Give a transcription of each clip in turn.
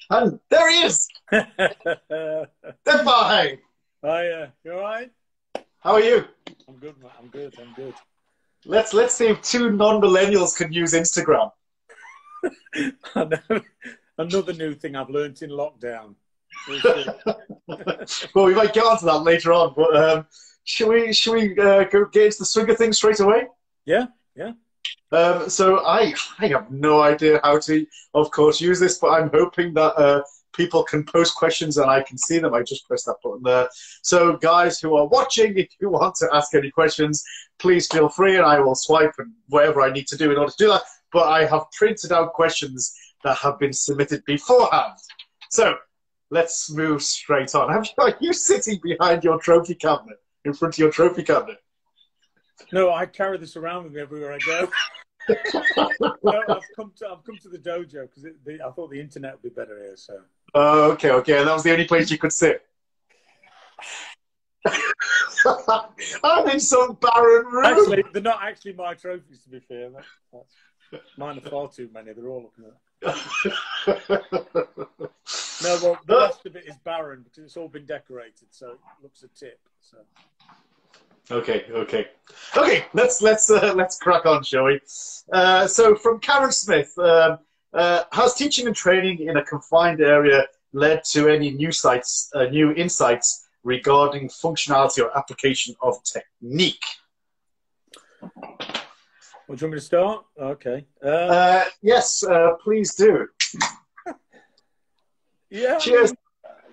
And there he is! Hi, Goodbye! you all right? How are you? I'm good, man. I'm good. I'm good. Let's see if two non-millennials can use Instagram. I know. Another new thing I've learnt in lockdown. We'll see. Well, we might get onto that later on, but should we go get into the swing of things straight away? Yeah, yeah. So I have no idea how to, of course, use this, but I'm hoping that people can post questions and I can see them. I just pressed that button there. So guys who are watching, if you want to ask any questions, please feel free and I will swipe and whatever I need to do in order to do that. But I have printed out questions that have been submitted beforehand. So let's move straight on. Are you sitting behind your trophy cabinet, in front of your trophy cabinet? No, I carry this around with me everywhere I go. No, I've come to the dojo because I thought the internet would be better here. So. Oh, okay, okay. And that was the only place you could sit. I'm in some barren room. Actually, they're not actually my trophies, to be fair. Mine are far too many. They're all up there. No, well, the rest of it is barren because it's all been decorated, so it looks a tip. So. Okay. Let's crack on, shall we? So from Karen Smith, has teaching and training in a confined area led to any new insights regarding functionality or application of technique? Well, do you want me to start? Okay. Yes, please do. Yeah. Cheers.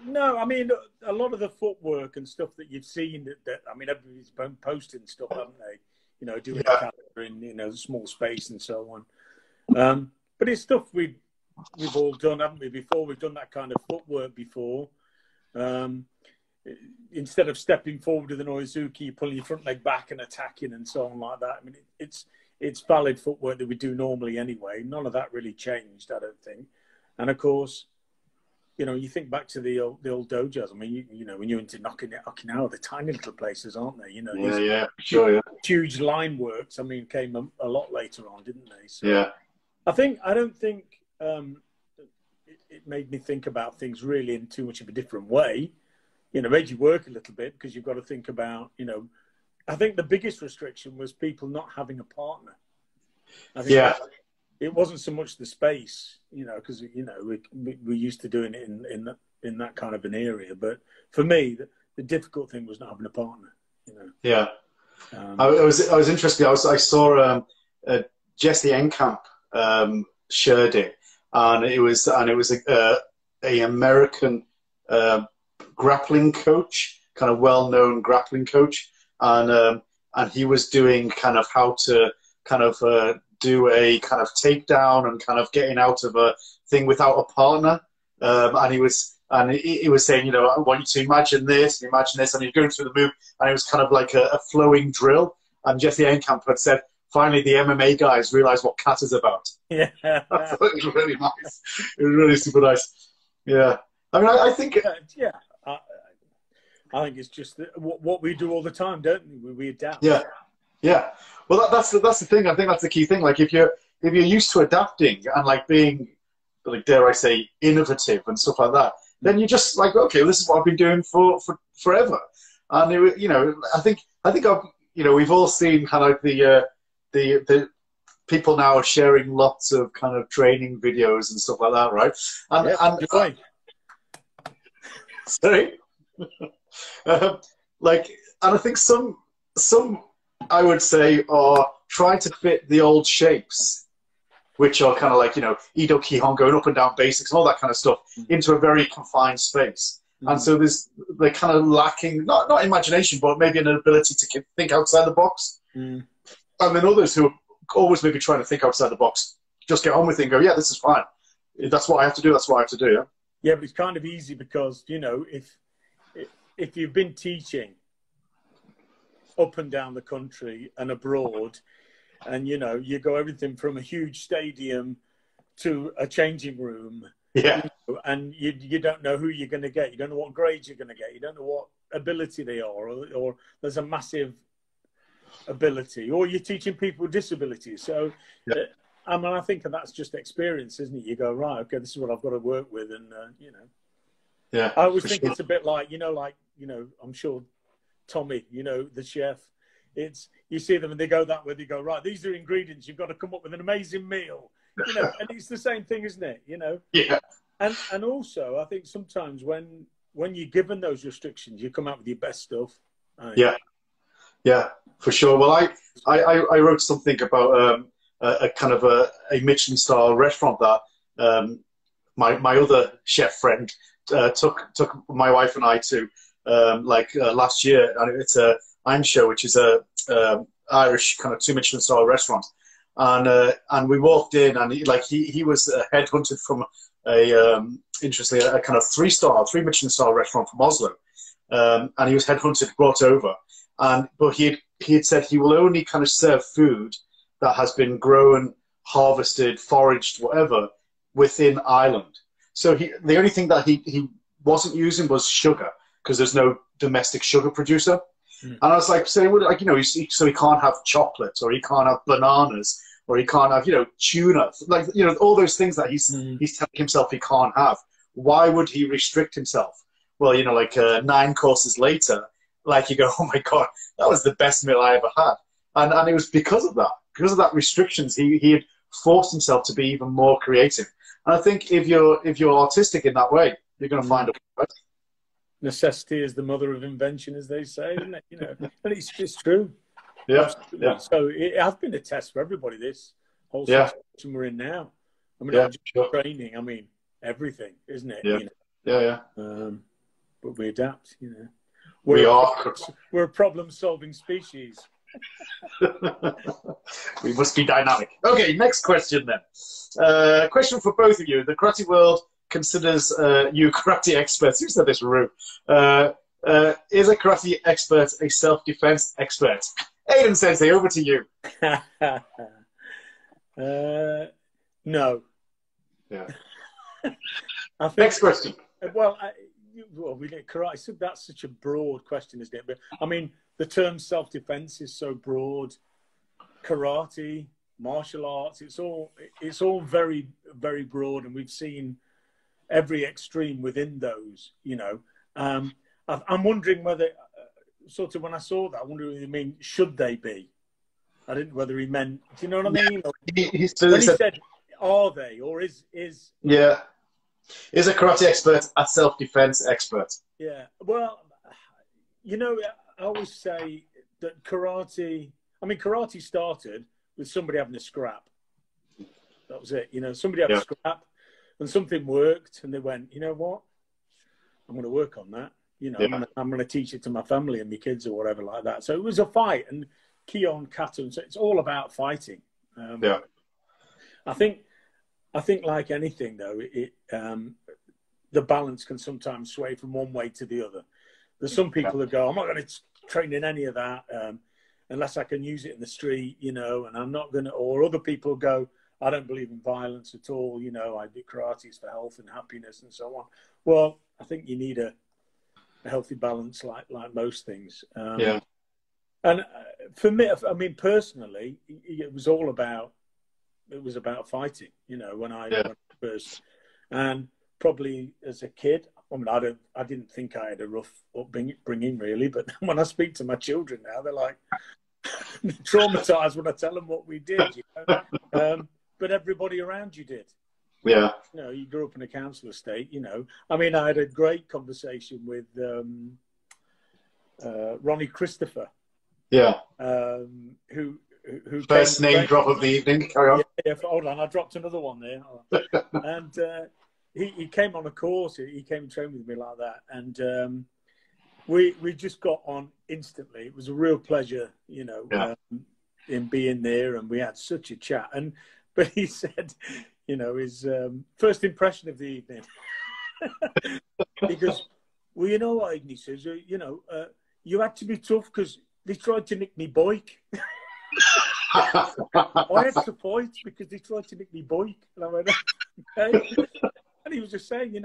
No, I mean, a lot of the footwork and stuff that you've seen, I mean, everybody's been posting stuff, haven't they? You know, doing a camera in, small space and so on. But it's stuff we've all done, haven't we, before? We've done that kind of footwork before. Instead of stepping forward with an Oizuki, you're pulling your front leg back and attacking and so on like that. I mean, it's valid footwork that we do normally anyway. None of that really changed, I don't think. And, of course, you think back to the old dojos. I mean, when you're into Okinawa, they're tiny little places, aren't they? Huge line works. I mean, came a lot later on, didn't they? So yeah. I don't think it made me think about things really in too much of a different way. Made you work a little bit because you've got to think about, I think the biggest restriction was people not having a partner. I think it wasn't so much the space, because we're used to doing it in that kind of an area. But for me, the difficult thing was not having a partner. Yeah, I was interested. I saw Jesse Enkamp shared it, and it was a American grappling coach, kind of well-known grappling coach, and he was doing kind of how to kind of do a kind of takedown and kind of getting out of a thing without a partner. And he was saying, I want you to imagine this, and he's going through the move, and it was kind of like a flowing drill. And Jesse Enkamp had said, finally, the MMA guys realized what kata's about. Yeah. I thought it was really nice. It was really super nice. Yeah. I mean, I think... yeah. I think it's just what we do all the time, don't we? We adapt. Yeah. Yeah. Well, that's the thing. I think that's the key thing. Like, if you're used to adapting and like being, like, dare I say, innovative and stuff like that, then you're just like, okay, well, this is what I've been doing for forever. And I think we've all seen kind of the people now are sharing lots of kind of training videos and stuff like that, right? And sorry. And I think some I would say are trying to fit the old shapes, which are kind of like, Ido Kihon, going up and down basics and all that kind of stuff, into a very confined space. And so they're kind of lacking, not imagination, but maybe an ability to think outside the box. And then others who are always maybe trying to think outside the box, just get on with it and go, yeah, this is fine. That's what I have to do. That's what I have to do. Yeah, yeah, but it's kind of easy because, if you've been teaching up and down the country and abroad, and you go everything from a huge stadium to a changing room, and you don't know who you're going to get, you don't know what grades you're going to get, you don't know what ability they are, or there's a massive ability, or you're teaching people with disabilities. So I mean, I think that's just experience, isn't it? You go, right, okay, this is what I've got to work with, and you know. Yeah, I always think it's a bit like, I'm sure Tommy, the chef. It's, you see them and they go that way. They go, right, these are ingredients. You've got to come up with an amazing meal, and it's the same thing, isn't it? Yeah. And also, I think sometimes when you're given those restrictions, you come out with your best stuff. Yeah. Yeah, for sure. Well, I wrote something about a kind of a Michelin star restaurant that my other chef friend took my wife and I to last year, and it's a Show, which is a Irish kind of 2 Michelin star restaurant, and we walked in, and he was headhunted from interestingly a kind of 3 Michelin star restaurant from Oslo, and he was headhunted, brought over, but he had said he will only kind of serve food that has been grown, harvested, foraged, whatever, within Ireland. So the only thing that he wasn't using was sugar, because there's no domestic sugar producer. And I was like, so he can't have chocolate, or he can't have bananas, or he can't have, tuna, all those things that he's telling himself he can't have. Why would he restrict himself? Well, 9 courses later, you go, oh my God, that was the best meal I ever had. And it was because of that restrictions, he had forced himself to be even more creative. And I think if you're artistic in that way, you're going to find a way. Necessity is the mother of invention, as they say, isn't it? And it's true. Yeah. Yeah. So it has been a test for everybody, this whole situation we're in now. I mean, not just training, I mean, everything, isn't it? Yeah. Yeah. But we adapt, We're a problem-solving species. We must be dynamic. Okay, next question then. Question for both of you. The karate world considers you karate experts. Who said this, Rue? Is a karate expert a self-defense expert? Aidan Sensei, over to you. No. Yeah. Next question. Well, we get karate. So that's such a broad question, isn't it? But I mean, the term self-defense is so broad. Karate, martial arts, it's all very, very broad, and we've seen every extreme within those. I'm wondering whether, sort of when I saw that, I wonder whether he mean should they be? I didn't know whether he meant. Do you know what I mean? He said, are they, or is? Yeah. Is a karate expert a self-defense expert? Yeah. Well, I always say that karate started with somebody having a scrap. That was it. Somebody had a scrap and something worked, and they went, you know what? I'm going to work on that. I'm going to teach it to my family and my kids or whatever like that. So it was a fight, and Keon, Kata, so it's all about fighting. I think like anything though, the balance can sometimes sway from one way to the other. There's some people that go, I'm not going to train in any of that unless I can use it in the street, and I'm not going to. Or other people go, I don't believe in violence at all. I do karate's for health and happiness and so on. Well, I think you need a healthy balance, like most things. And for me, I mean, personally, it was about fighting. When I first, and probably as a kid, I mean, I didn't think I had a rough upbringing really, but when I speak to my children now, they're like traumatized when I tell them what we did. But everybody around you did. Yeah. You grew up in a council estate. I mean, I had a great conversation with Ronnie Christopher. Yeah. Who first name drop of the evening? Carry on. Yeah, hold on, I dropped another one there. And he came on a course. He came and trained with me like that, and we just got on instantly. It was a real pleasure, in being there, and we had such a chat. But he said, his first impression of the evening. He goes, well, you know what, Aidan, he says, you had to be tough because they tried to nick me bike. I had to fight because they tried to nick me bike. And I went, okay. And he was just saying,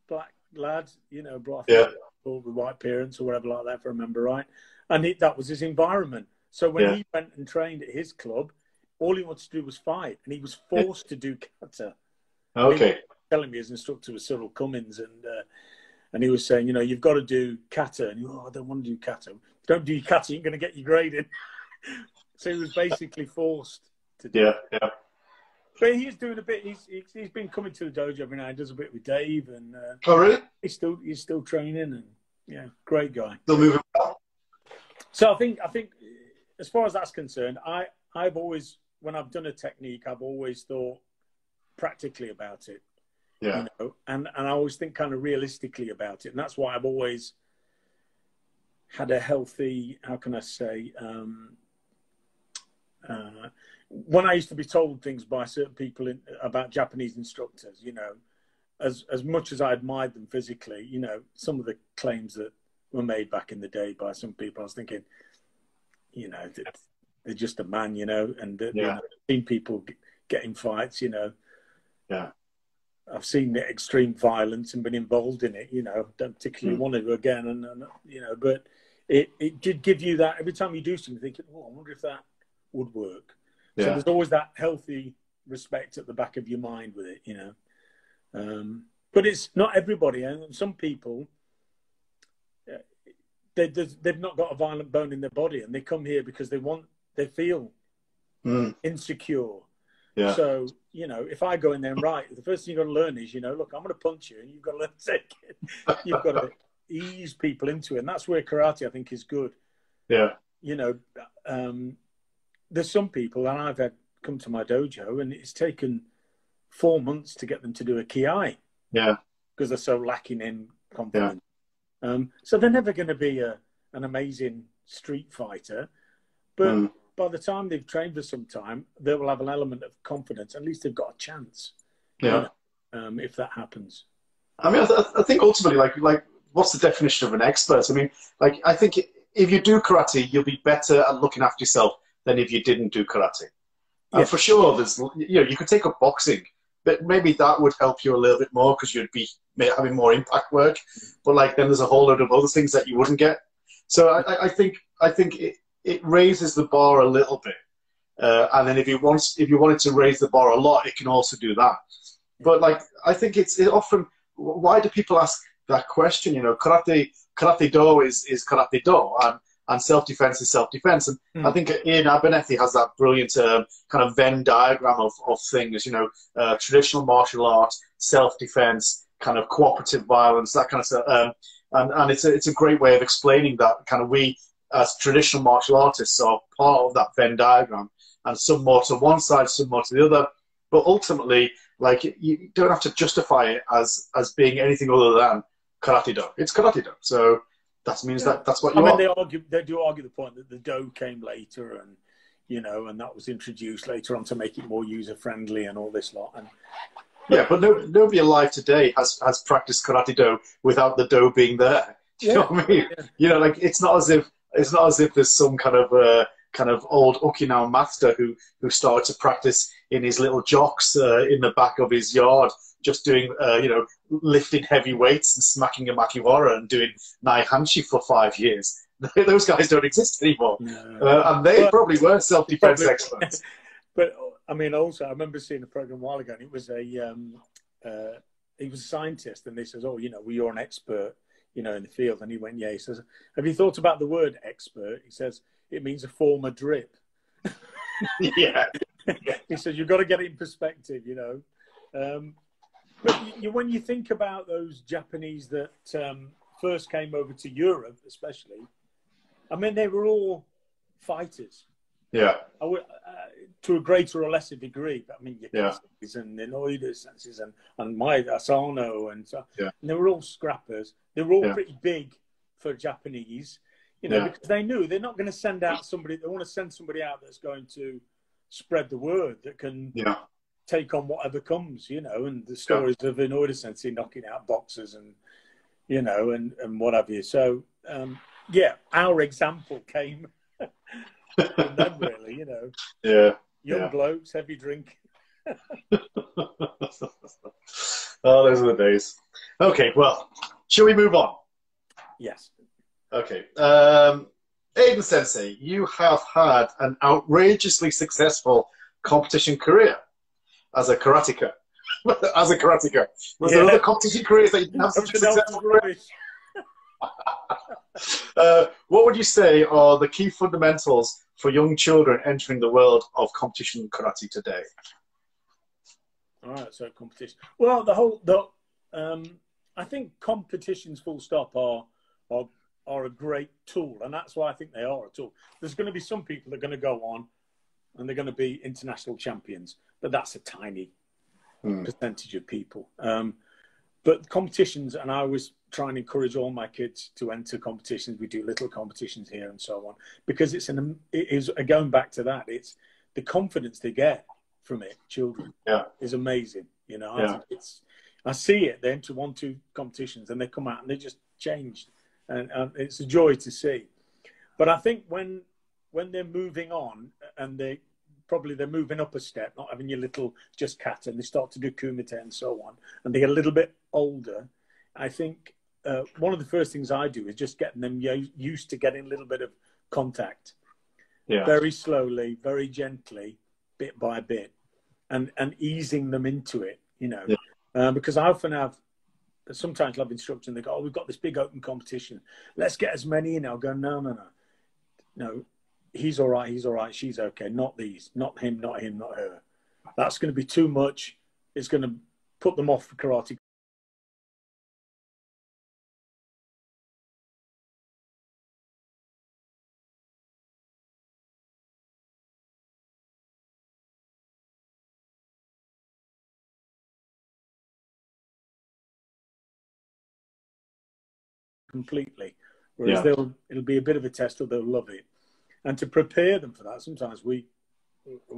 black lads, brought with white parents or whatever like that, if I remember right. And that was his environment. So when he went and trained at his club, all he wanted to do was fight, and he was forced to do kata. Okay. Telling me his instructor was Cyril Cummins, and he was saying, you know, you've got to do kata, and I don't want to do kata. Don't do your kata, you're going to get your grade in. So he was basically forced to do it. Yeah. But he's doing a bit. He's been coming to the dojo every night. Does a bit with Dave, and oh really? He's still training, and yeah, great guy. Still moving well. So I think as far as that's concerned, I've always, when I've done a technique, I've always thought practically about it. Yeah. You know, and I always think kind of realistically about it, and that's why I've always had a healthy, how can I say, when I used to be told things by certain people about Japanese instructors, you know, as much as I admired them physically, you know, some of the claims that were made back in the day by some people, I was thinking, you know, they're just a man, you know, and you know, I've seen people get in fights, you know. Yeah. I've seen the extreme violence and been involved in it, you know, don't particularly want to again, and you know, but it did give you that every time you do something, thinking, oh, I wonder if that would work. Yeah. So there's always that healthy respect at the back of your mind with it, you know. But it's not everybody, and some people, they've not got a violent bone in their body, and they come here because they feel insecure. Yeah. So, you know, if I go in there and the first thing you've got to learn is, you know, look, I'm going to punch you, and you've got to learn to take it. You've got to ease people into it, and that's where karate, I think, is good. Yeah. You know, there's some people, and I've had come to my dojo, and it's taken 4 months to get them to do a ki. Yeah. Because they're so lacking in confidence. Yeah. So they're never going to be an amazing street fighter, but by the time they've trained for some time, they will have an element of confidence. At least they've got a chance. Yeah. If that happens. I mean, I think ultimately, like, what's the definition of an expert? I mean, like, I think if you do karate, you'll be better at looking after yourself than if you didn't do karate. And for sure, there's, you know, you could take up boxing, but maybe that would help you a little bit more because you'd be having more impact work. But like, then there's a whole load of other things that you wouldn't get. So I think it raises the bar a little bit, and then if you wanted to raise the bar a lot, it can also do that. But like, I think it often. Why do people ask that question? You know, karate do is karate do, and self-defense is self-defense. And I think Ian Abernethy has that brilliant kind of Venn diagram of things. You know, traditional martial art, self-defense, kind of cooperative violence, that kind of stuff. And it's a great way of explaining that. Kind of we, as traditional martial artists, are part of that Venn diagram, and some more to one side, some more to the other. But ultimately, like, you don't have to justify it as being anything other than karate do. It's karate do. So that means that's what you are. They do argue the point that the do came later, and you know, and that was introduced later on to make it more user friendly and all this lot. And yeah, but nobody alive today has practiced karate do without the do being there. Do you know what I mean? Yeah. You know, like, it's not as if there's some kind of old Okinawan master who started to practice in his little jocks in the back of his yard, just doing you know, lifting heavy weights and smacking a makiwara and doing nai hanshi for 5 years. Those guys don't exist anymore, and they probably were self-defense experts. But I mean, also, I remember seeing a program a while ago, and it was he was a scientist, and they says, "Oh, you know, well, you're an expert, you know, in the field." And he went, "Yeah." He says, "Have you thought about the word expert?" He says, "It means a former drip." Yeah. He says, "You've got to get it in perspective, you know." But when you think about those Japanese that first came over to Europe, especially, I mean, they were all fighters. Yeah. To a greater or lesser degree. But I mean, Yakuza's and Inoida senses and Maeda Asano, and so, and they were all scrappers. They were all pretty big for Japanese, you know, because they knew they're not going to send out somebody. They want to send somebody out that's going to spread the word, that can take on whatever comes, you know. And the stories of Inoida Sensei knocking out boxers and, you know, and what have you. So our example came from them, really, you know. Yeah. Young blokes, heavy drink. Oh, those are the days. Okay, well, shall we move on? Yes. Okay. Aidan Sensei, you have had an outrageously successful competition career as a karateka? As a karateka, was there other competition careers that you didn't have such a successful career? What would you say are the key fundamentals for young children entering the world of competition karate today? All right, so competition. Well, I think competitions, full stop, are a great tool, and that's why I think they are a tool. There's going to be some people that are going to go on and they're going to be international champions, but that's a tiny percentage of people. But competitions, and I always try and encourage all my kids to enter competitions. We do little competitions here and so on, because it is going back to that. It's the confidence they get from it. Children, is amazing. You know, I see it. They enter 1-2 competitions and they come out and they just changed, and it's a joy to see. But I think when they're moving on and they're moving up a step, not having your little just kata, and they start to do kumite and so on, and they get a little bit older, I think one of the first things I do is just getting them used to getting a little bit of contact, very slowly, very gently, bit by bit, and easing them into it, you know, because I often have, sometimes I'll have instructors and they go, oh, we've got this big open competition, let's get as many in. I'll go, no, he's all right, she's okay, not these, not him, not her. That's going to be too much. It's going to put them off for karate. Completely. Whereas it'll be a bit of a test, or they'll love it. And to prepare them for that, sometimes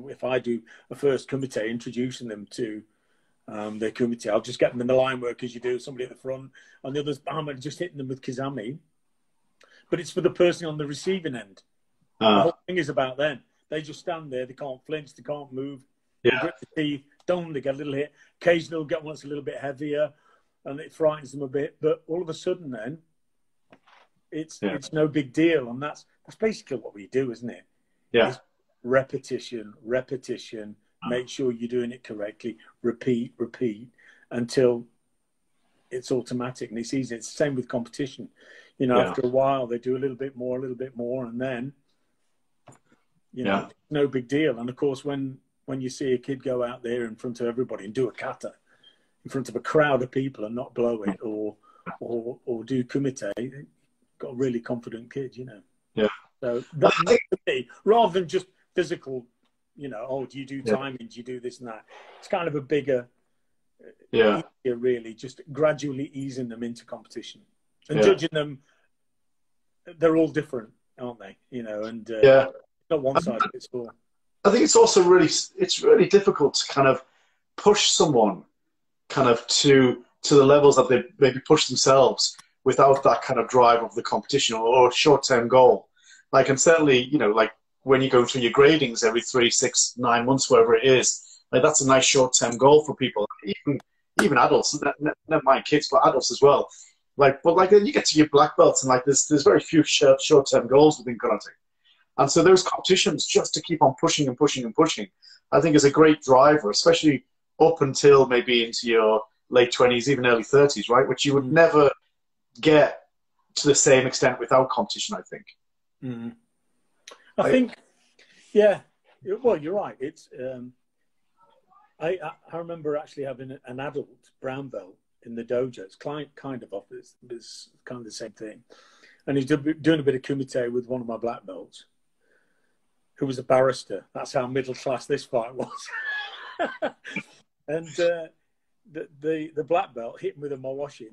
if I do a first kumite, introducing them to their kumite, I'll just get them in the line work as you do, somebody at the front, and the others, I'm just hitting them with kizami. But it's for the person on the receiving end. The whole thing is about them. They just stand there, they can't flinch, they can't move, they grip the teeth, they get a little hit. Occasionally they'll get one that's a little bit heavier, and it frightens them a bit. But all of a sudden then, it's no big deal, and that's basically what we do, isn't it? It's repetition, make sure you're doing it correctly, repeat until it's automatic and it's easy. It's the same with competition. You know, after a while they do a little bit more, and then you know, no big deal. And of course, when you see a kid go out there in front of everybody and do a kata in front of a crowd of people and not blow it, or do kumite, got a really confident kid, you know. So that, to me, rather than just physical, you know, oh, do you do timing, do you do this and that, it's kind of a bigger, easier, really, just gradually easing them into competition and judging them. They're all different, aren't they? You know, and not one size fits all. I think it's also really difficult to kind of push someone kind of to the levels that they maybe push themselves without that kind of drive of the competition or short-term goal. Like, and certainly, you know, like when you go through your gradings every 3, 6, 9 months, wherever it is, like that's a nice short-term goal for people, even adults, never mind kids, but adults as well. Like, but like then you get to your black belts and like there's very few short-term goals within karate. And so those competitions, just to keep on pushing and pushing and pushing, I think is a great driver, especially up until maybe into your late 20s, even early 30s, right? Which you would never get to the same extent without competition, I think. I think, well, you're right. It's I remember actually having an adult brown belt in the dojo. It's kind of office. It's kind of the same thing. And he's doing a bit of kumite with one of my black belts, who was a barrister. That's how middle class this fight was. And the black belt hit him with a mawashi,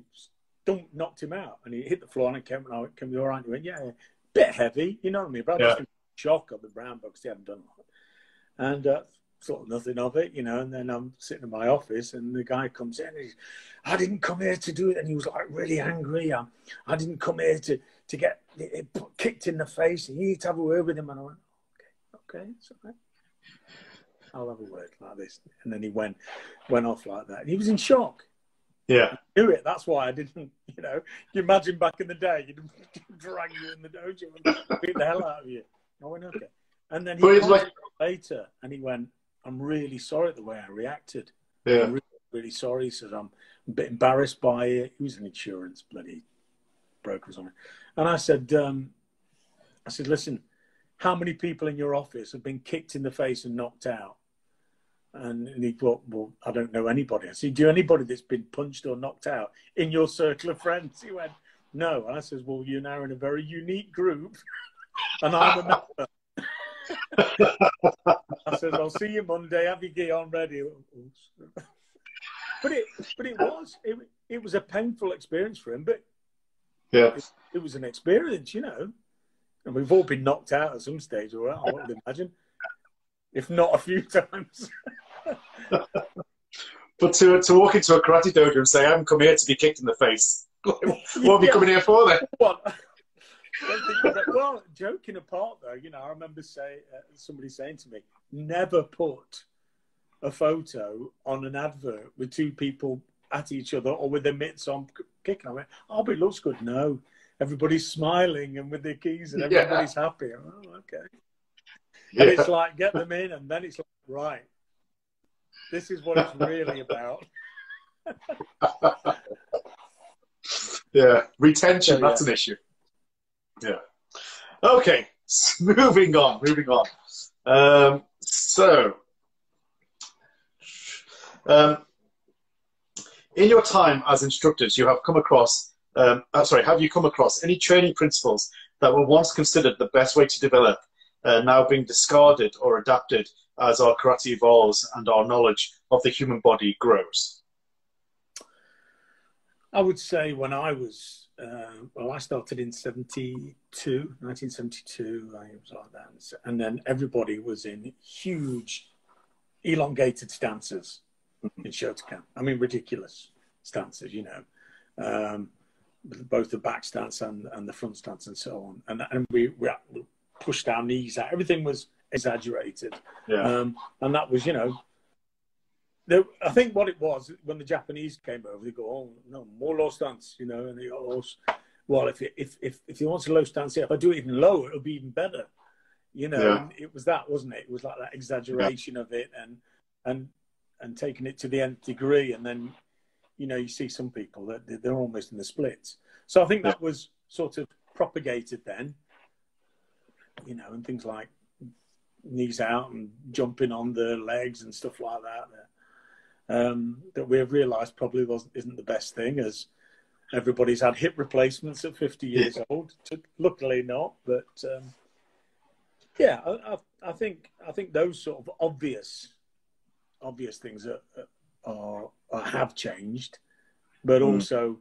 knocked him out, and he hit the floor. And I came, "Can we all right?" He went, "Yeah, bit heavy, you know what I mean?" But I was just in shock of the brown belt because he hadn't done it, and thought nothing of it, you know. And then I'm sitting in my office, and the guy comes in. And he's, "I didn't come here to do it," and he was like really angry. I didn't come here to get kicked in the face. You need to have a word with him. And I went, "Okay, it's all right. I'll have a word like this." And then he went off like that. And he was in shock. Yeah. I knew it. That's why I didn't, you know, you imagine back in the day, you'd drag you in the dojo and beat the hell out of you. I went, okay. And then he came later and he went, I'm really sorry at the way I reacted. Yeah. I'm really, really sorry. He says, I'm a bit embarrassed by it. He was an insurance bloody broker or something. And I said, listen, how many people in your office have been kicked in the face and knocked out? And he thought, well, I don't know anybody. I said, do you know anybody that's been punched or knocked out in your circle of friends? He went, no. And I says, well, you're now in a very unique group, and I'm a member. I said, I'll see you Monday. Have your gear on ready. But it was a painful experience for him. But yeah, it was an experience, you know. And we've all been knocked out at some stage, or I would imagine, if not a few times. But to walk into a karate dojo and say, "I'm come here to be kicked in the face," what are you coming here for then? Well, joking apart, though, you know, I remember somebody saying to me, "Never put a photo on an advert with two people at each other or with their mitts on kicking." I went, "Oh, but it looks good." No, everybody's smiling and with their keys and everybody's happy. Oh, okay. And it's like, get them in, and then it's like, right, this is what it's really about. Yeah, retention, that's an issue. Yeah. Okay, moving on. In your time as instructors, you have come across, have you come across any training principles that were once considered the best way to develop, now being discarded or adapted as our karate evolves and our knowledge of the human body grows? I would say when I was, I started in 1972, I was like that. And then everybody was in huge, elongated stances in Shotokan. I mean, ridiculous stances, you know, both the back stance and the front stance and so on. And we pushed our knees out. Everything was exaggerated. Yeah. And that was, you know, I think what it was, when the Japanese came over, they go, "Oh no, more low stance," you know, and they go, "Oh, well, if you want a low stance, if I do it even lower, it'll be even better," you know. Yeah. And it was that, wasn't it? It was like that exaggeration of it, and taking it to the nth degree, and then, you know, you see some people that they're almost in the splits. So I think that was sort of propagated then, you know, and things like knees out and jumping on the legs and stuff like that. That we have realised probably isn't the best thing, as everybody's had hip replacements at 50 years old. Luckily not, but yeah, I think those sort of obvious things have changed, but also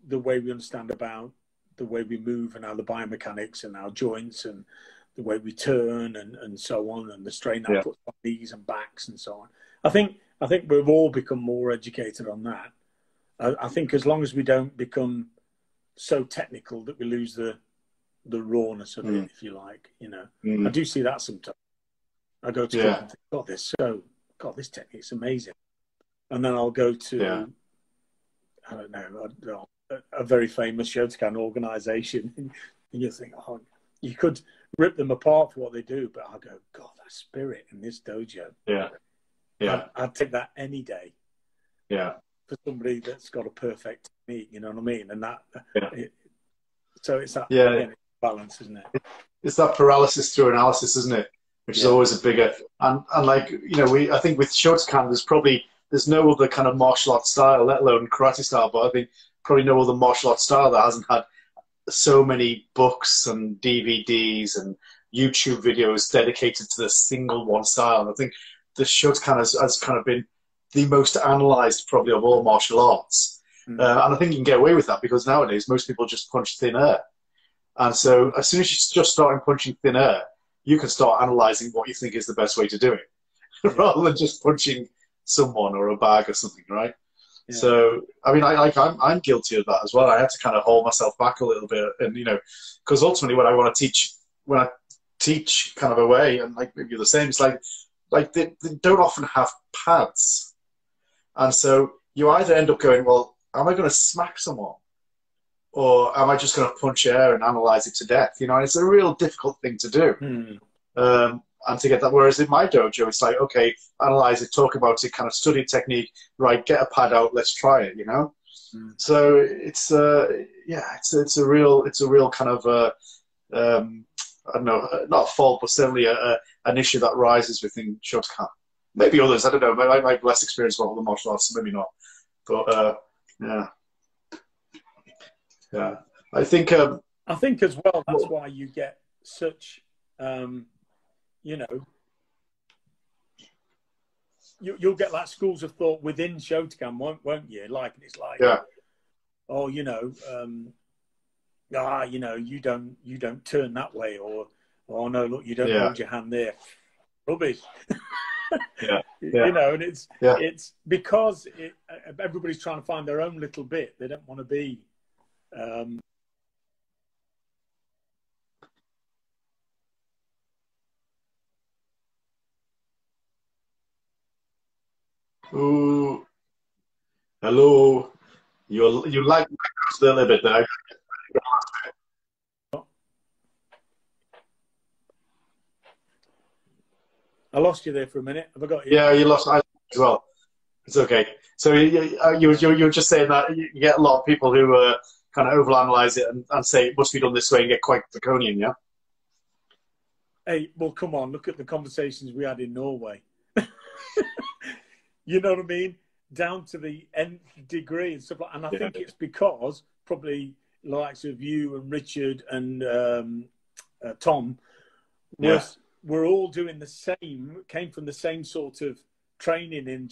the way we understand about the way we move and how the biomechanics and our joints and the way we turn and so on, and the strain that puts on knees and backs and so on. I think we've all become more educated on that. I think as long as we don't become so technical that we lose the rawness of it, if you like, you know. I do see that sometimes. I go to and think, God, this technique's amazing. And then I'll go to, I don't know, a very famous Shotokan organization, and you think, oh, you could rip them apart for what they do, but I'll go, God, that spirit in this dojo. Yeah, I'd take that any day. Yeah, for somebody that's got a perfect technique, you know what I mean? And that, so it's that balance, isn't it? It's that paralysis through analysis, isn't it? Which is always a bigger, and like, you know, I think with Shotokan, there's no other kind of martial art style, let alone karate style, but I think probably no other martial art style that hasn't had so many books and DVDs and YouTube videos dedicated to the single one style. And I think the Shotokan has kind of been the most analysed probably of all martial arts. And I think you can get away with that because nowadays most people just punch thin air. And so as soon as you just start punching thin air, you can start analysing what you think is the best way to do it, rather than just punching someone or a bag or something, right? Yeah. So, I mean, I'm guilty of that as well. I had to kind of hold myself back a little bit, and, you know, because ultimately when I teach kind of away, and like maybe you're the same, it's like they don't often have pads. And so you either end up going, well, am I going to smack someone? Or am I just going to punch air and analyse it to death? You know, and it's a real difficult thing to do. and to get that. Whereas in my dojo, it's like, okay, analyze it, talk about it, kind of study technique, right? Get a pad out, let's try it, you know. So it's it's a real kind of I don't know, not a fault, but certainly an issue that rises within Shotokan. Maybe others, I don't know. I might have less experience with all the martial arts, maybe not. But yeah. I think as well, that's why you get such, you know, you'll get like schools of thought within Shotokan, won't you? Like, it's like, oh, you know, you know, you don't turn that way, or, oh no, look, you don't hold your hand there. Rubbish. You know, and it's because everybody's trying to find their own little bit. They don't want to be. Ooh, hello. You like a little bit there. I lost you there for a minute. Have I got you? Yeah, you lost I as well. It's okay. So you're just saying that you get a lot of people who kind of overanalyze it and say it must be done this way and get quite draconian, yeah? Hey, well, come on, look at the conversations we had in Norway. You know what I mean? Down to the nth degree and stuff like. And I think it's because probably the likes of you and Richard and Tom were all doing the same, came from the same sort of training in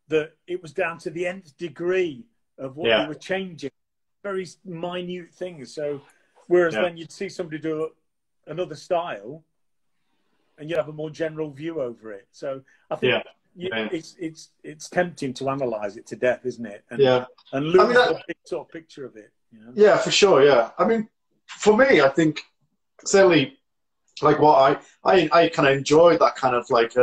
that it was down to the nth degree of what they were changing, very minute things. So whereas then you'd see somebody do another style and you'd have a more general view over it. So I think it's tempting to analyze it to death, isn't it? And lose the big sort of picture of it. You know? Yeah, for sure. Yeah, I mean, for me, I think certainly like what I kind of enjoy that kind of like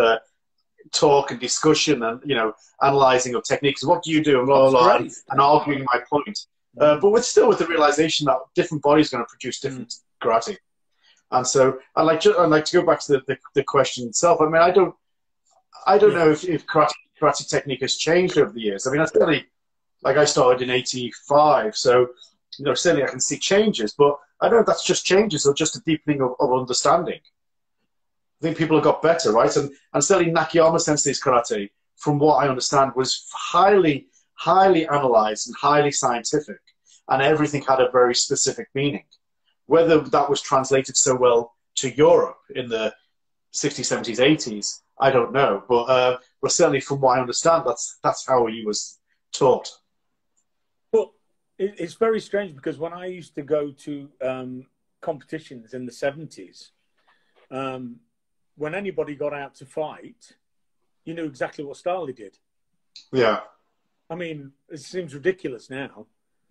talk and discussion and, you know, analyzing of techniques. What do you do? And blah, blah, blah, and arguing my point. But with the realization that different bodies are going to produce different karate. And so I'd like to go back to the question itself. I mean, I don't know if karate technique has changed over the years. I mean, I certainly, like I started in '85, so, you know, certainly I can see changes, but I don't know if that's just changes or just a deepening of understanding. I think people have got better, right? And certainly Nakayama Sensei's karate, from what I understand, was highly, highly analyzed and highly scientific, and everything had a very specific meaning. Whether that was translated so well to Europe in the 60s, 70s, 80s, I don't know. But certainly from what I understand, that's how he was taught. Well, it's very strange because when I used to go to competitions in the 70s, when anybody got out to fight, you knew exactly what style they did. Yeah. I mean, it seems ridiculous now.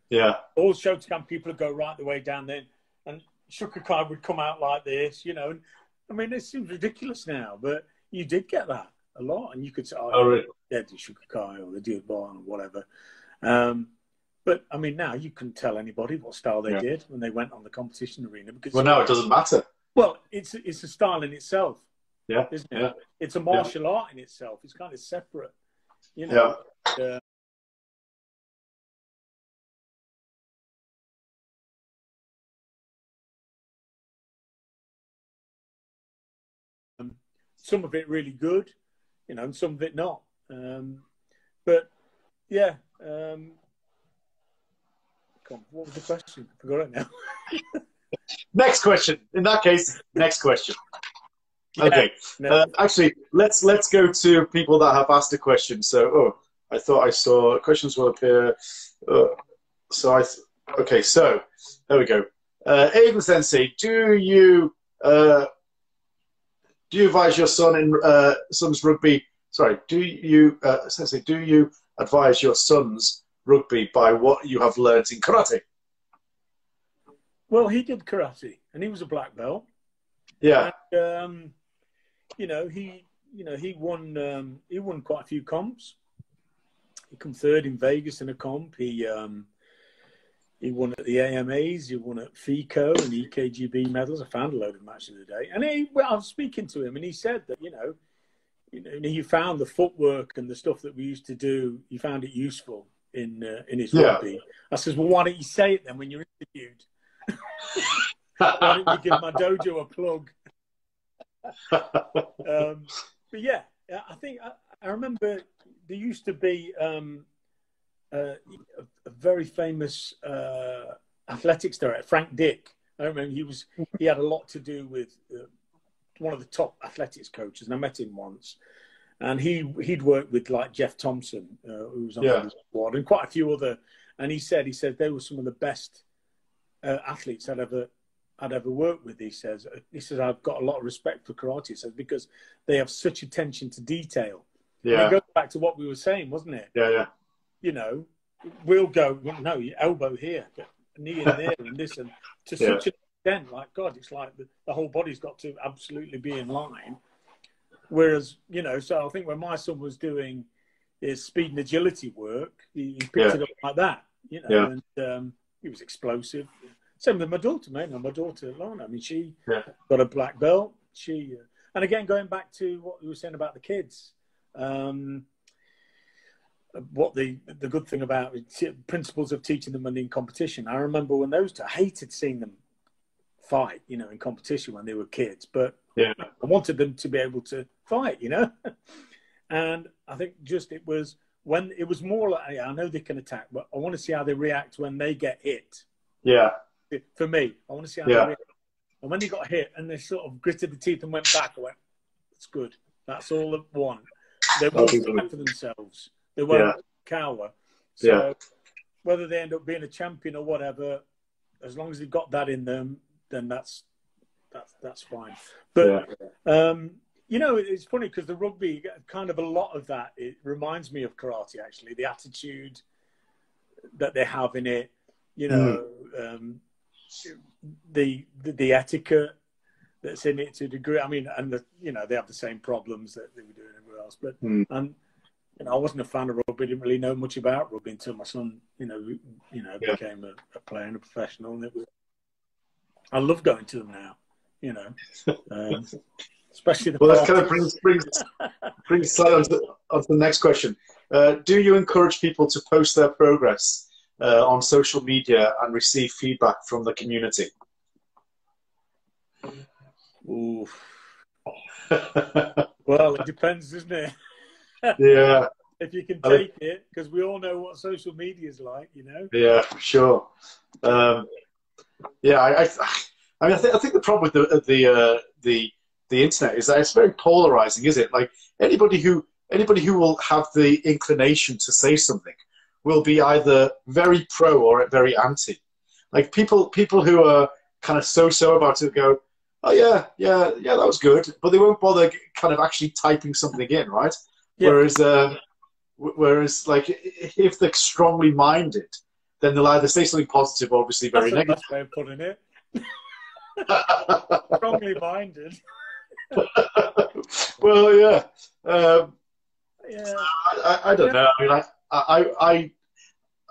Yeah. All Shotokan people would go right the way down there, and Shukakai would come out like this, you know. And, I mean, it seems ridiculous now, but you did get that a lot. And you could say, really? They did Shukakai or they did Bon or whatever. But, I mean, now you can tell anybody what style they did when they went on the competition arena. Because now it doesn't matter. Well, it's a style in itself. Yeah. Isn't it? Yeah. It's a martial art in itself. It's kind of separate, you know. Yeah. Some of it really good, you know, and some of it not. But yeah, what was the question? I forgot it now. Next question. In that case, next question. Okay. Actually, let's go to people that have asked a question. So, I thought I saw questions will appear. Okay. So there we go. Aidan Sensei, do you advise your son's rugby? Sorry, Sensei, do you advise your son's rugby by what you have learned in karate? Well, he did karate, and he was a black belt. Yeah. And, he won quite a few comps. He come third in Vegas in a comp. He He won at the AMAs, he won at FICO and EKGB medals. I found a load of them actually today. And I was speaking to him, and he said that, he found the footwork and the stuff that we used to do, he found it useful in his rugby. I says, well, why don't you say it then when you're interviewed? Why don't you give my dojo a plug? But yeah, I think I remember there used to be a very famous athletics director, Frank Dick. I remember he had a lot to do with one of the top athletics coaches, and I met him once. And he'd worked with like Jeff Thompson, who was on the squad, and quite a few other. And he said they were some of the best athletes I'd ever worked with. He says I've got a lot of respect for karate. He says because they have such attention to detail. Yeah, and it goes back to what we were saying, wasn't it? Yeah. We'll go, well, no, your elbow here, knee in there, and this, and to such an extent, like God, it's like the whole body's got to absolutely be in line. Whereas, so I think when my son was doing his speed and agility work, he picked it up like that, and he was explosive. Same with my daughter, my daughter, Lana. I mean, she got a black belt. And again, going back to what we were saying about the kids, what the good thing about principles of teaching them and in competition. I remember when those two, I hated seeing them fight, in competition when they were kids, but I wanted them to be able to fight, and I think it was more like, I know they can attack, but I want to see how they react when they get hit. Yeah. For me, I want to see how they react. And when they got hit and they sort of gritted the teeth and went back, I went, that's good. That's all I want. They won't fight for themselves. They won't cower. So whether they end up being a champion or whatever, as long as they've got that in them, then that's fine. But it's funny because the rugby, kind of a lot of that, it reminds me of karate. Actually, the attitude that they have in it, the etiquette that's in it to a degree. I mean, and they have the same problems that they were doing everywhere else. But I wasn't a fan of rugby. Didn't really know much about rugby until my son, became a player and a professional. And I love going to them now. Especially the. Well, that kind of brings slightly onto the next question. Do you encourage people to post their progress on social media and receive feedback from the community? Ooh. Well, it depends, doesn't it? Yeah. If you can take it, because we all know what social media is like, Yeah, sure. I think the problem with the internet is that it's very polarizing, is it? Like anybody who will have the inclination to say something will be either very pro or very anti. Like people who are kind of so about it go, oh yeah, that was good, but they won't bother kind of actually typing something in, right? Yeah. Whereas like if they're strongly minded, then they'll either say something positive or obviously very negative. That's a nice way of putting it. Strongly minded. Well, yeah. I don't know. I mean,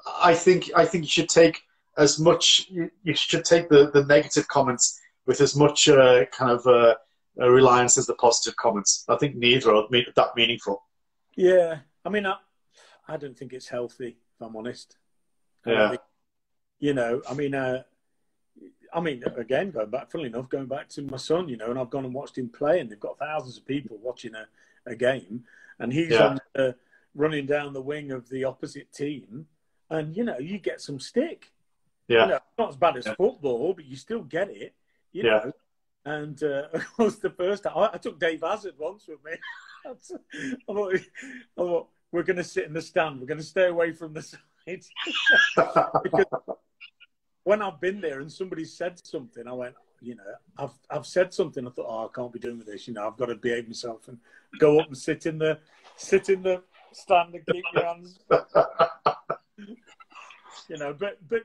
I think you should take as much. You should take the negative comments with as much kind of a reliance as the positive comments. I think neither are that meaningful. Yeah, I mean, I don't think it's healthy, if I'm honest. Yeah. I mean, again, going back to my son, and I've gone and watched him play, and they've got thousands of people watching a game, and he's running down the wing of the opposite team, and, you get some stick. Yeah. Not as bad as football, but you still get it, you know. And of course, the first time, I took Dave Hazard once with me. I thought, we're going to sit in the stand. We're going to stay away from the side. Because when I've been there and somebody said something, I went, I've said something. I thought, I can't be doing with this. I've got to behave myself and go up and sit in the stand and keep your hands. But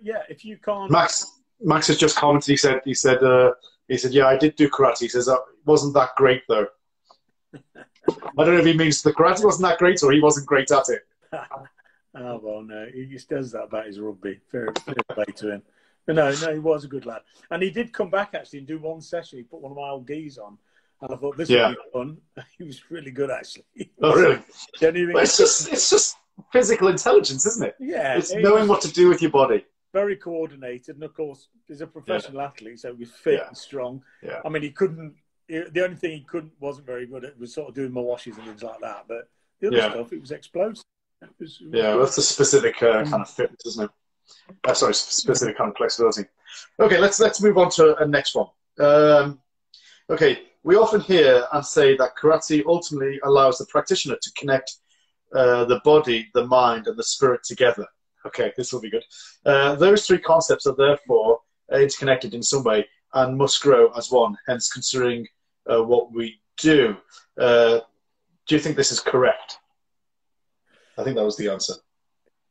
yeah, if you can't. Max has just commented. He said, yeah, I did do karate. He says, wasn't that great though. I don't know if he means the karate wasn't that great or he wasn't great at it. Oh, well, no, he just does that about his rugby. Fair play to him. But no, he was a good lad. And he did come back, actually, and do one session. He put one of my old geese on. And I thought, this would be fun. He was really good, actually. Oh, really? Genuinely. Well, it's just physical intelligence, isn't it? Yeah. It's knowing what to do with your body. Very coordinated. And, of course, he's a professional athlete, so he was fit and strong. Yeah. I mean, the only thing wasn't very good at was sort of doing my washes and things like that. But the other stuff, it was explosive. That's a specific kind of fitness, isn't it? Sorry, specific kind of flexibility. Okay, let's move on to a next one. Okay, we often hear and say that karate ultimately allows the practitioner to connect the body, the mind, and the spirit together. Okay, this will be good. Those three concepts are therefore interconnected in some way and must grow as one, hence considering what we do. Do you think this is correct? I think that was the answer.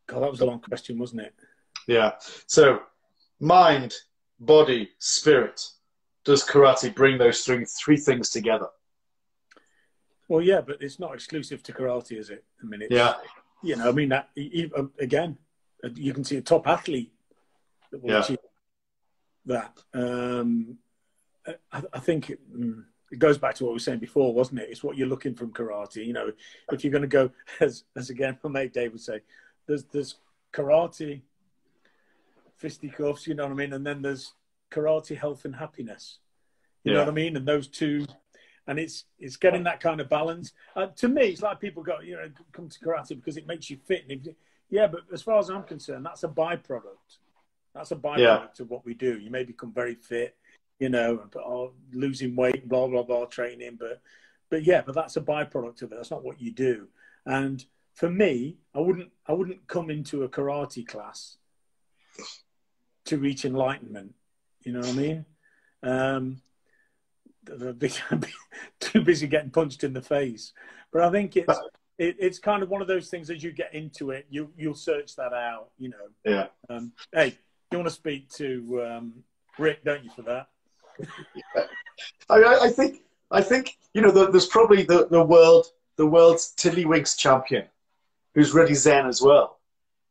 God, that was a long question, wasn't it? Yeah. So, mind, body, spirit. Does karate bring those three things together? Well, yeah, but it's not exclusive to karate, is it? I mean, I mean, that again, you can see a top athlete that will achieve that. I think it goes back to what we were saying before, wasn't it? It's what you're looking from karate. You know, if you're going to go, as again, my mate Dave would say, there's karate, fisticuffs, you know what I mean? And then there's karate, health and happiness. You know what I mean? And those two, and it's getting that kind of balance. To me, it's like people go, come to karate because it makes you fit. Yeah, but as far as I'm concerned, that's a byproduct. That's a byproduct of what we do. You may become very fit, losing weight, blah, blah, blah, training. But that's a byproduct of it. That's not what you do. And for me, I wouldn't come into a karate class to reach enlightenment. You know what I mean? I'd be too busy getting punched in the face. But I think it's kind of one of those things. As you get into it, you'll search that out. Yeah. Hey, you want to speak to Rick, don't you, for that? I think there's probably the world's tiddlywinks champion who's really zen as well.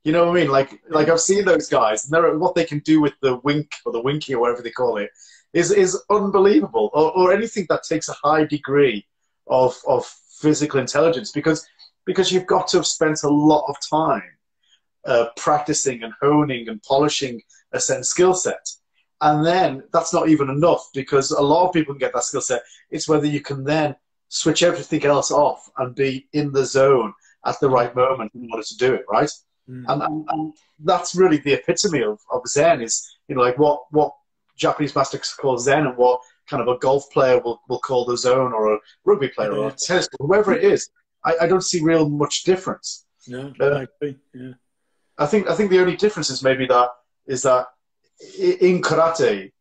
You know what I mean? Like I've seen those guys, and what they can do with the wink or the winky or whatever they call it is unbelievable. Or anything that takes a high degree of physical intelligence, because you've got to have spent a lot of time practicing and honing and polishing a certain skill set. And then that's not even enough, because a lot of people can get that skill set. It's whether you can then switch everything else off and be in the zone at the right moment in order to do it, right? And that's really the epitome of Zen, is like what Japanese masters call Zen and what kind of a golf player will call the zone, or a rugby player or a tennis player, whoever it is. I don't see real much difference. No, I agree. Yeah. I think the only difference is maybe that in karate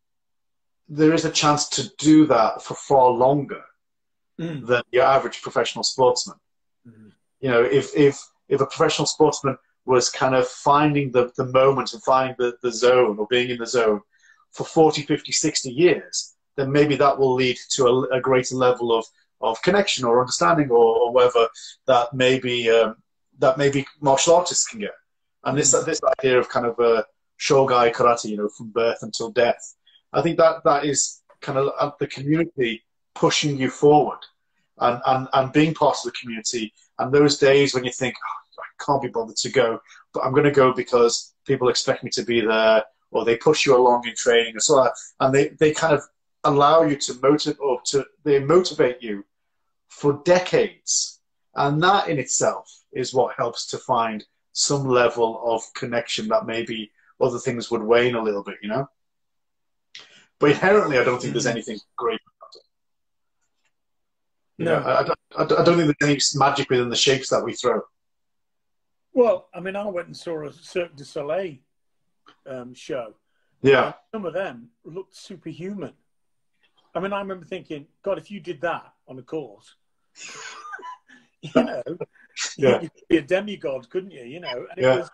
there is a chance to do that for far longer than your average professional sportsman. If a professional sportsman was kind of finding the moment and finding the zone, or being in the zone for 40, 50, 60 years, then maybe that will lead to a greater level of connection or understanding or whatever that maybe martial artists can get. And this idea of kind of a shogai karate, from birth until death, I think that is kind of the community pushing you forward and being part of the community. And those days when you think, I can't be bothered to go, but I'm going to go because people expect me to be there, or they push you along in training, and they kind of allow you to motivate you for decades. And that in itself is what helps to find some level of connection that maybe other things would wane a little bit, But inherently, I don't think there's anything great about it. I don't think there's any magic within the shapes that we throw. Well, I mean, I went and saw a Cirque du Soleil show. Yeah. Some of them looked superhuman. I mean, I remember thinking, God, if you did that on a course, you could be a demigod, couldn't you? And it was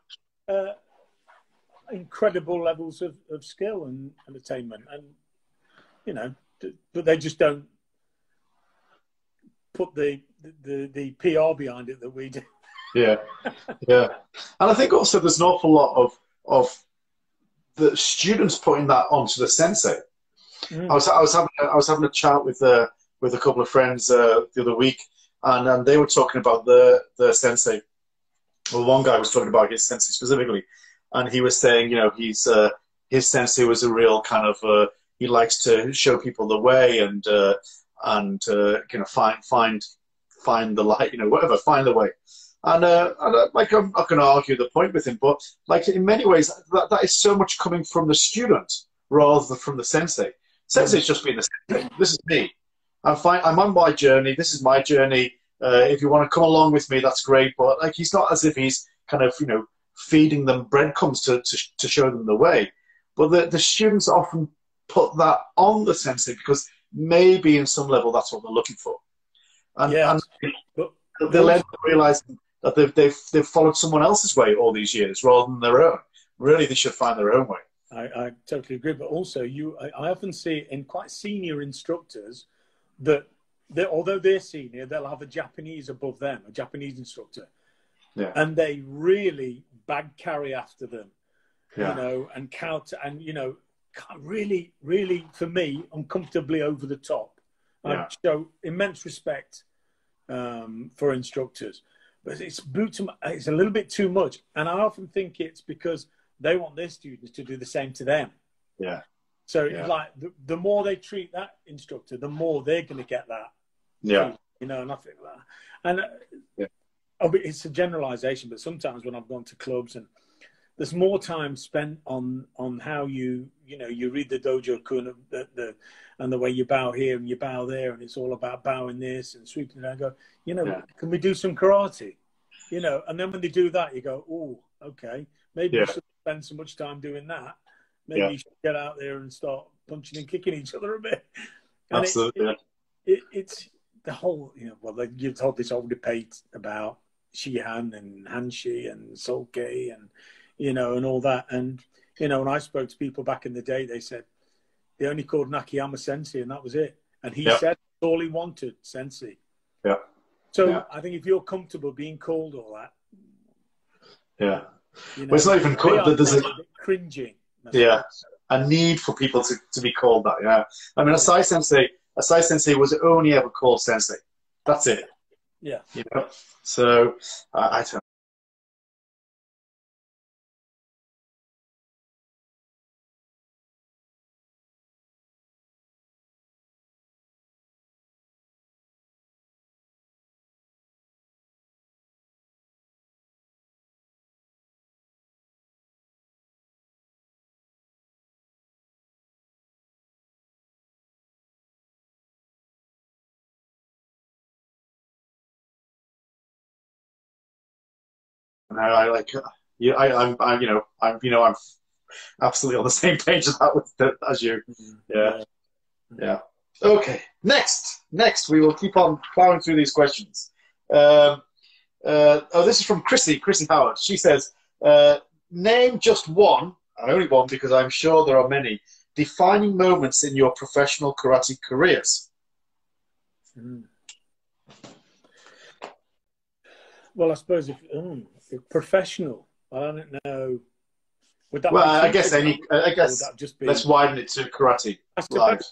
incredible levels of skill and attainment. And, but they just don't put the PR behind it that we do. Yeah, yeah. And I think also there's an awful lot of the students putting that onto the sensei. Mm. I was having a chat with a couple of friends the other week, and they were talking about the sensei. Well, one guy was talking about his sensei specifically, and he was saying, you know, his sensei was a real kind of he likes to show people the way you know, find the light, you know, whatever, find the way. Like I'm not going to argue the point with him, but like in many ways that is so much coming from the student rather than from the sensei. Sensei's just being the sensei. This is me. I'm fine. I'm on my journey. This is my journey. If you want to come along with me, that's great. But like, he's not as if he's kind of, you know, feeding them breadcrumbs to show them the way. But the students often put that on the sensei because maybe in some level that's what they're looking for. And, Yes. and they'll end up realizing that they've followed someone else's way all these years rather than their own. Really, they should find their own way. I totally agree. But also, I often see in quite senior instructors that although they're senior, they'll have a Japanese above them, a Japanese instructor. Yeah. And they really bag carry after them, Yeah. you know, and counter, and, you know, really, really, for me, uncomfortably over the top. Yeah. I show immense respect for instructors. But it's a little bit too much. And I often think it's because they want their students to do the same to them. Yeah. So like the more they treat that instructor, the more they're going to get that. Yeah. You know, and I think that. And it's a generalization, but sometimes when I've gone to clubs and there's more time spent on how you read the dojo kun and the way you bow here and you bow there, and it's all about bowing this and sweeping it. I go, you know, can we do some karate? You know, and then when they do that, you go, oh, okay, maybe you shouldn't spend so much time doing that. Maybe you should get out there and start punching and kicking each other a bit. And absolutely. It's the whole, you know, well, you've told this whole debate about Shihan and Hanshi and Soke and, you know, and all that. And, you know, when I spoke to people back in the day, they said they only called Nakayama Sensei and that was it. And he said all he wanted, Sensei. Yeah. So I think if you're comfortable being called all that. Yeah. You know, well, it's not even cool. There's a bit cringing. A need for people to be called that. Yeah. I mean, a Sai Sensei was only ever called Sensei. That's it. Yeah. You know? So, I don't know. I like, yeah, I'm absolutely on the same page as that as you. Yeah. Yeah. Okay. Next, we will keep on plowing through these questions. This is from Chrissy Howard. She says, name just one, and only one because I'm sure there are many, defining moments in your professional karate careers. Well, I suppose if professional, I don't know. Would that I guess just be, let's widen it to karate. I suppose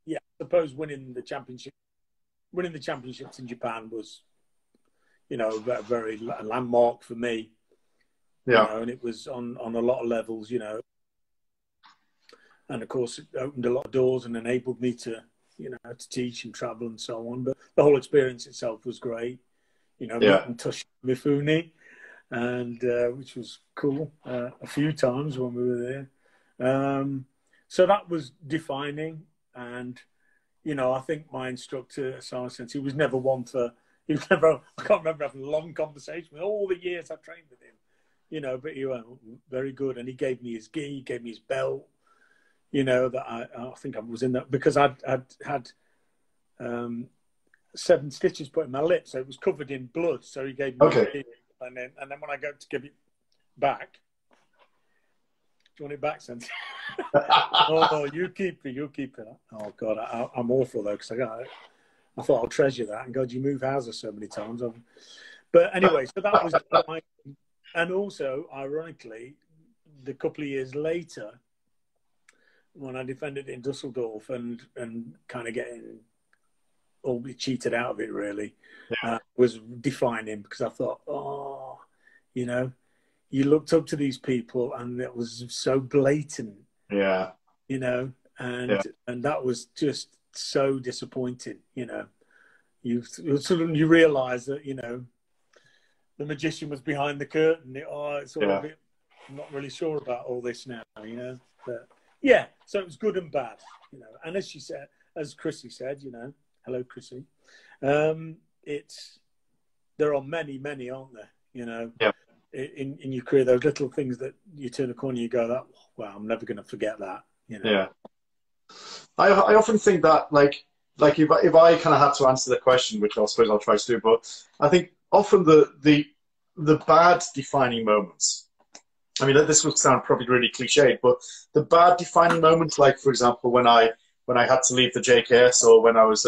I suppose winning the championships in Japan was, you know, a very landmark for me. Yeah. You know, and it was on a lot of levels, you know. And of course it opened a lot of doors and enabled me to, you know, to teach and travel and so on. But the whole experience itself was great. You know, meeting Toshi Mifune, and which was cool a few times when we were there. So that was defining. And, you know, I think my instructor, Sai Sensei, he was never I can't remember having a long conversation with all the years I trained with him, you know, but he was very good. And he gave me his gi, he gave me his belt, you know, that I think I was in that because I'd had 7 stitches put in my lip, so it was covered in blood. So he gave me and then when I go to give it back, do you want it back, Sensei? Oh, you keep it. Oh God, I'm awful though because I thought I'll treasure that. And God, you move houses so many times. But anyway, so that was like, and also, ironically, the couple of years later, when I defended in Dusseldorf and kind of getting all cheated out of it, really, was defining, because I thought, oh, you know, you looked up to these people and it was so blatant, you know, and that was just so disappointing, you know. You realise that, you know, the magician was behind the curtain. It's all a bit, I'm not really sure about all this now, you know. But yeah, so it was good and bad, you know. And as she said, as Chrissy said, you know, hello, Chrissy. There are many, aren't there? You know, in your career, those little things that you turn a corner, you go, "That, wow, I'm never going to forget that." You know. Yeah. I often think that, like if I kind of had to answer the question, which I suppose I'll try to do, but I think often the bad defining moments. I mean, this would sound probably really cliched, but the bad defining moments, like for example, when I had to leave the JKS, or when I was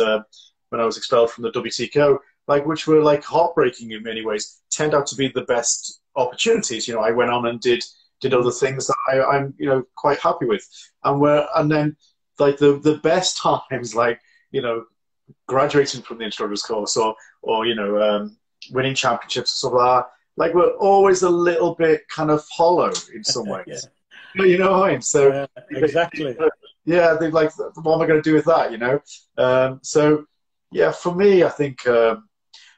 expelled from the WTCO, like, which were like heartbreaking in many ways, turned out to be the best opportunities. You know, I went on and did other things that I'm you know, quite happy with, and then like the best times, like, you know, graduating from the instructor's course, or you know, winning championships and stuff like that, like, we're always a little bit kind of hollow in some ways. You know what I mean? So exactly. Yeah, they like, what am I going to do with that? You know. So yeah, for me, I think.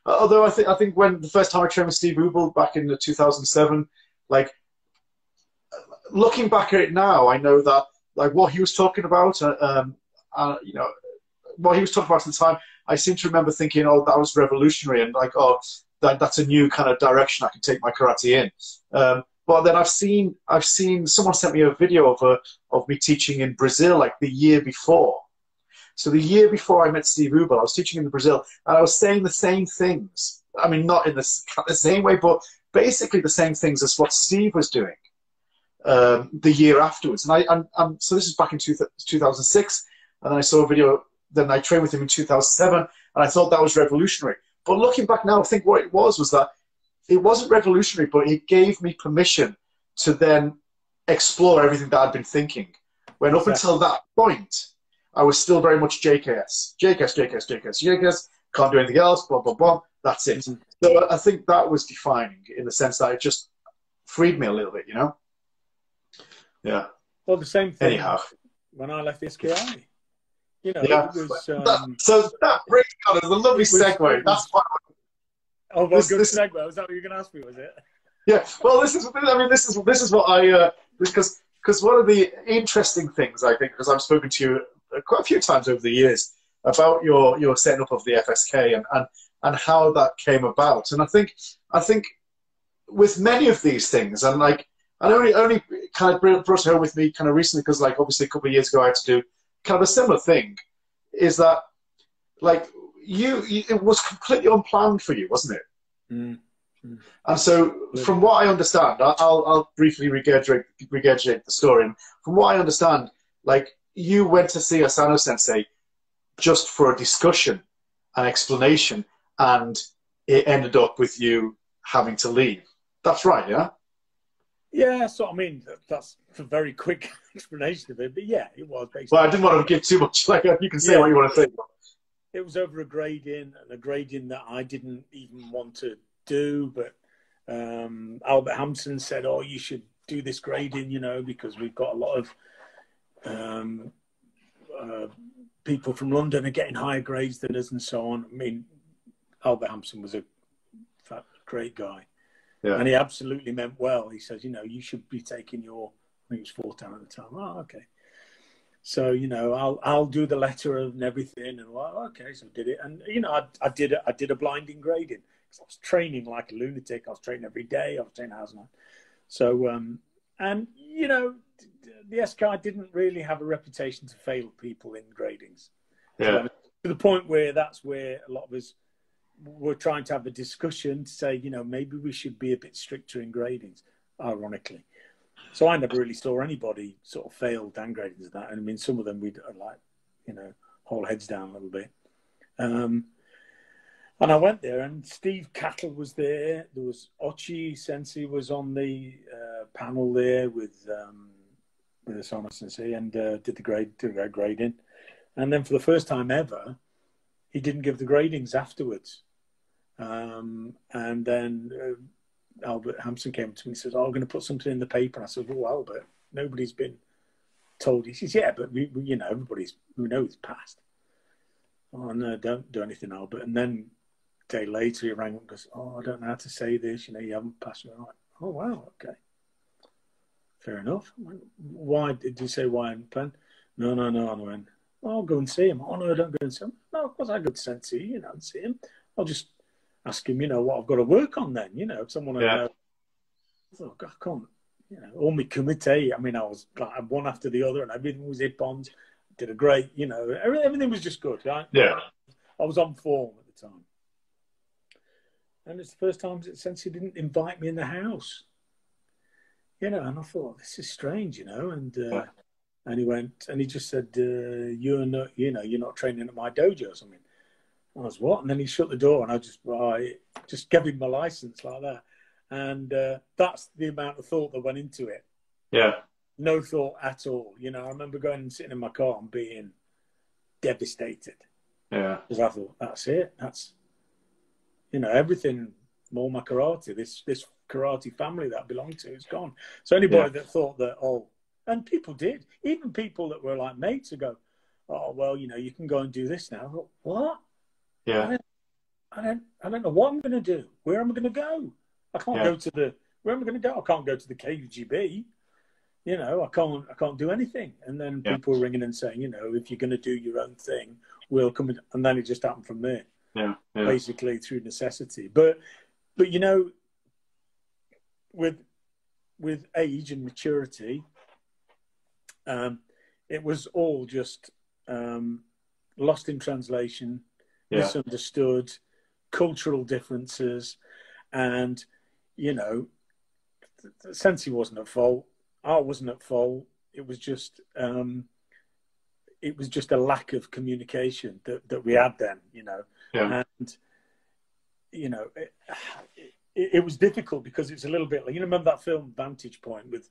Although I think when the first time I trained with Steve Ubel back in 2007, like, looking back at it now, I know that, like, what he was talking about, you know, what he was talking about at the time, I seem to remember thinking, oh, that was revolutionary, and like, oh, that's a new kind of direction I can take my karate in. But then I've seen someone sent me a video of me teaching in Brazil, like the year before. So the year before I met Steve Ubel, I was teaching in Brazil, and I was saying the same things. I mean, not in the same way, but basically the same things as what Steve was doing the year afterwards. And so this is back in 2006, and then I saw a video. Then I trained with him in 2007, and I thought that was revolutionary. But looking back now, I think what it was that it wasn't revolutionary, but it gave me permission to then explore everything that I'd been thinking. When up until that point, I was still very much JKS, can't do anything else, blah, blah, blah, that's it. So I think that was defining, in the sense that it just freed me a little bit, you know? Yeah. Well, the same thing. Anyhow. When I left HDKI. You know, yeah. It was, so that brings on, it's a lovely segue. That's what. Oh, well, good segue. Was that what you were going to ask me, was it? Yeah. Well, this is what I, because one of the interesting things, I think, because I've spoken to you quite a few times over the years about your setting up of the FSK and how that came about. And I think with many of these things, and like, I only kind of brought it home with me kind of recently, because like, obviously a couple of years ago I had to do kind of a similar thing, is that, like, it was completely unplanned for you, wasn't it? Mm-hmm. And so, from what I understand, I'll briefly regurgitate the story. And from what I understand, like, you went to see Asano Sensei just for a discussion, an explanation, and it ended up with you having to leave. That's right, yeah? Yeah, so I mean, that's a very quick explanation of it, but yeah, it was basically. Well, I didn't want to give too much. Like, you can say what you want to say. It was over a grading, and a grading that I didn't even want to do, but Albert Hampson said, "Oh, you should do this grading, you know, because we've got a lot of people from London are getting higher grades than us, and so on." I mean, Albert Hampson was a great guy. Yeah. And he absolutely meant well. He says, you know, you should be taking your, I think it was 4-10 at the time. Oh, okay. So, you know, I'll do the letter and everything. And well, okay, so I did it. And, you know, I did a blinding grading. I was training like a lunatic. I was training every day. I was training hours and night. So, and, you know, the SKI didn't really have a reputation to fail people in gradings. Yeah. So, to the point where that's where a lot of us were trying to have a discussion to say, you know, maybe we should be a bit stricter in gradings, ironically. So I never really saw anybody sort of fail down gradings and that. And I mean, some of them we'd like, you know, hold heads down a little bit. And I went there, and Steve Cattle was there. There was Ochi Sensei was on the panel there with Asama Sensei, and did the grading. And then for the first time ever, he didn't give the gradings afterwards. And then Albert Hampson came to me and says, "Oh, I'm going to put something in the paper." And I said, "Oh, Albert, nobody's been told." He says, "Yeah, but we you know, we know it's passed." "Oh no, don't do anything, Albert." And then a day later, he rang up and goes, "Oh, I don't know how to say this. You know, you haven't passed." I'm like, "Oh wow, okay, fair enough." I went, "Why did you say why in plan?" No. And I went, "Well, I'll go and see him." "Oh no, don't go and see him." "No, of course I go to Sensei, you know, and see him. I'll just ask him, you know, what I've got to work on then, you know, if someone I know." I thought, I can't, you know, all my kumite. I mean, I was like one after the other, and everything was ippons. Did a great, you know, everything was just good. Right? Yeah. I was on form at the time. And it's the first time that Sensei didn't invite me in the house. You know, and I thought, this is strange, you know, and he went, and he just said, you're not training at my dojo or something. I was, what? And then he shut the door, and I just gave him my license like that. And that's the amount of thought that went into it. Yeah. No thought at all. You know, I remember going and sitting in my car and being devastated. Yeah. Because I thought, that's it. That's, you know, everything, all my karate, this karate family that I belonged to is gone. So anybody that thought that, and people did. Even people that were like mates would go, "Oh, well, you know, you can go and do this now." I thought, what? Yeah. I don't know what I'm going to do. Where am I going to go? I can't go to where am I going to go? I can't go to the KGB. You know, I can't do anything. And then people were ringing and saying, you know, if you're going to do your own thing, we'll come in. And then it just happened from there. Yeah. Basically through necessity. But you know, with age and maturity, it was all just lost in translation, misunderstood, cultural differences, and you know, Sensei wasn't at fault. I wasn't at fault. It was just a lack of communication that we had then, you know. And you know, it was difficult because it's a little bit like, you know, remember that film Vantage Point with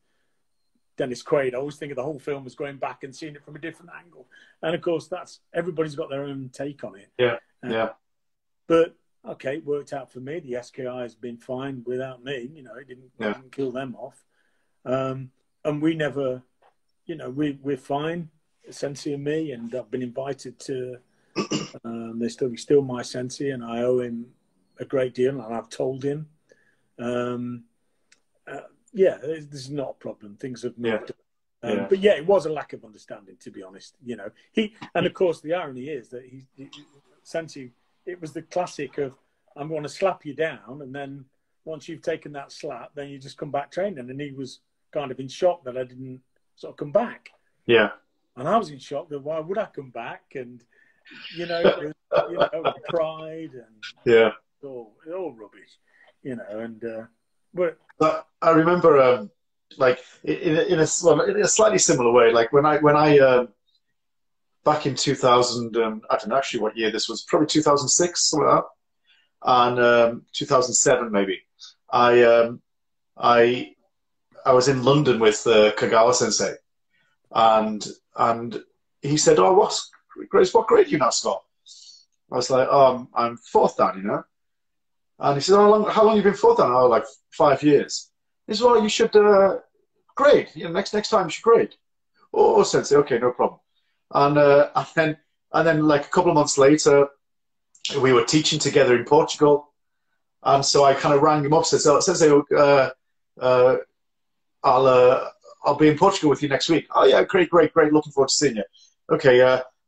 Dennis Quaid? I always think of the whole film as going back and seeing it from a different angle. And of course, everybody's got their own take on it. But okay, it worked out for me. The SKI has been fine without me. You know, it didn't kill them off. And we never, you know, we're fine, Sensei and me. And I've been invited to. He's still my Sensei, and I owe him a great deal. And I've told him, this is not a problem. Things have moved. But it was a lack of understanding, to be honest. You know, and of course the irony is that Sensei. It was the classic of, I'm going to slap you down, and then once you've taken that slap, then you just come back training. And he was kind of in shock that I didn't sort of come back. Yeah. And I was in shock that why would I come back? And, you know, pride and all rubbish, you know. And but I remember, like in a slightly similar way, like when I back in 2000, I don't know actually what year this was, probably 2006, something like that, and 2007 maybe. I was in London with Kagawa Sensei, and he said, "Oh, what grade are you now, Scott?" I was like, "Oh, I'm fourth dan, you know." And he said, "How long have you been fourth dan?" "Oh, like 5 years." He said, "Well, you should grade. You know, next time you should grade." "Oh, Sensei, okay, no problem." And then like a couple of months later, we were teaching together in Portugal, and so I kind of rang him up and said, "Sensei, I'll be in Portugal with you next week." "Oh yeah, great, looking forward to seeing you." "Okay,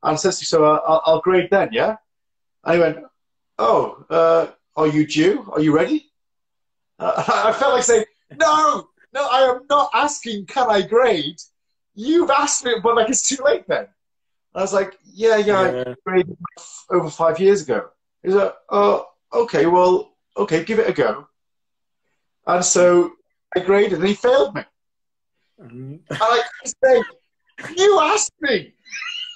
and Sensei, so I'll grade then, yeah?" And he went, "Oh, are you due? Are you ready?" I felt like saying, no, I am not asking, can I grade? You've asked me, but like it's too late then. I was like, yeah, I graded over 5 years ago. He's like, "Oh, okay, well, okay, give it a go." And so I graded, and he failed me. And I couldn't say, "You asked me."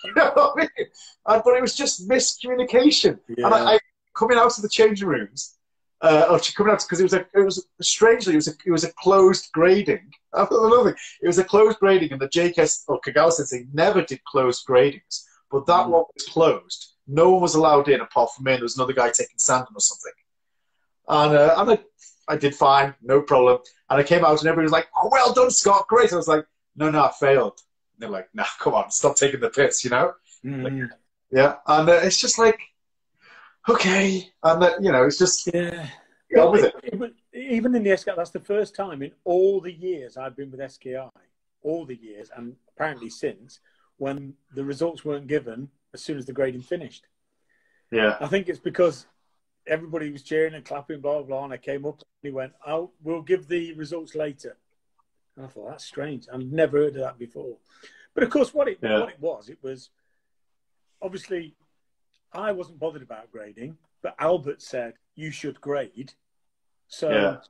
You know what I mean? But it was just miscommunication. And coming out of the changing rooms, or coming out because strangely it was a closed grading. I don't know, it was a closed grading, and the JKS or Kagawa Sensei never did closed gradings, but that one was closed. No one was allowed in apart from me. And there was another guy taking sanding or something, and I did fine, no problem. And I came out, and everybody was like, "Oh, well done, Scott, great." I was like, "No, I failed." And they're like, "Nah, come on, stop taking the piss," you know? Like, yeah, and it's just like, okay, and it's just go with it. Even in the SKI, that's the first time in all the years I've been with SKI, all the years, and apparently since, when the results weren't given as soon as the grading finished. Yeah, I think it's because everybody was cheering and clapping, blah, blah, blah, and I came up and he went, "Oh, we'll give the results later." And I thought, that's strange. I've never heard of that before. But of course, what it was obviously I wasn't bothered about grading, but Albert said, "You should grade." So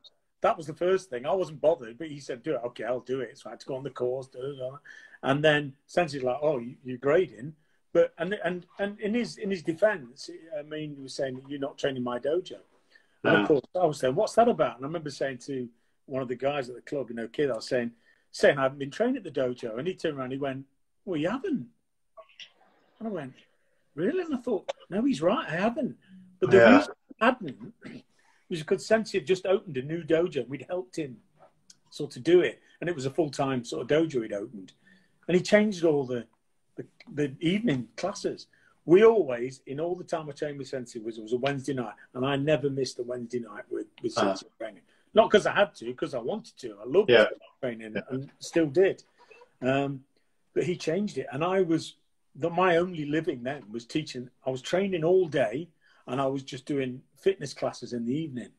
that was the first thing. I wasn't bothered, but he said, "Do it." Okay, I'll do it. So I had to go on the course, and then Sensei's like, "Oh, you're grading." But and in his defence, I mean, he was saying, "You're not training my dojo." And of course, I was saying, "What's that about?" And I remember saying to one of the guys at the club, kid, I was saying I haven't been training at the dojo, and he turned around, and he went, "Well, you haven't." And I went, "Really?" And I thought, no, he's right, I haven't. But the reason I hadn't was because Sensei had just opened a new dojo. We'd helped him sort of do it, and it was a full-time sort of dojo he'd opened, and he changed all the evening classes. We always, in all the time I trained with Sensei, it was a Wednesday night, and I never missed a Wednesday night with Sensei training. Not because I had to, because I wanted to. I loved training and still did. But he changed it, and my only living then was teaching. I was training all day, and I was just doing fitness classes in the evening.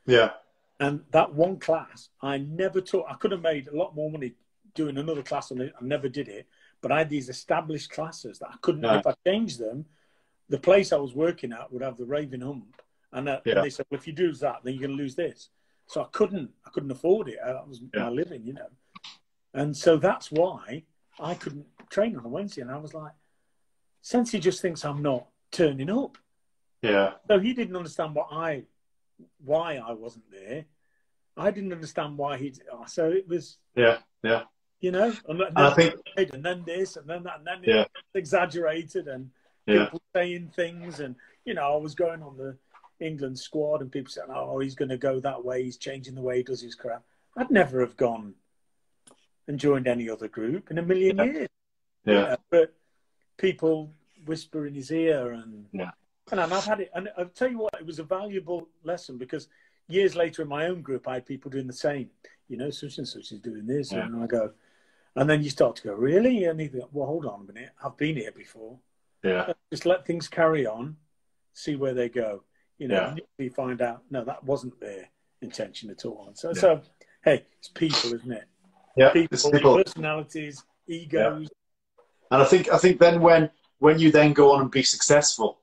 Yeah. And that one class, I never taught. I could have made a lot more money doing another class, and I never did it. But I had these established classes that I couldn't, if I changed them, the place I was working at would have the raving hump. And they said, "Well, if you do that, then you're going to lose this." So I couldn't afford it. That was my living, And so that's why I couldn't train on a Wednesday. And I was like, Sensei just thinks I'm not turning up. Yeah. So he didn't understand why I wasn't there. I didn't understand why so it was. Yeah. And I think, and then this, and then that, and then it's exaggerated, and people saying things, and I was going on the England squad, and people said, "Oh, he's going to go that way. He's changing the way he does his crap." I'd never have gone and joined any other group in a million years. Yeah. But people whisper in his ear, and I've had it. And I'll tell you what, it was a valuable lesson, because years later in my own group, I had people doing the same. Such and such is doing this, and I go. And then you start to go, "Really?" And you think, "Well, hold on a minute. I've been here before." Yeah. Just let things carry on, see where they go. And you find out, no, that wasn't their intention at all. So hey, it's people, isn't it? Yeah, people, personalities, egos. And I think then when you then go on and be successful,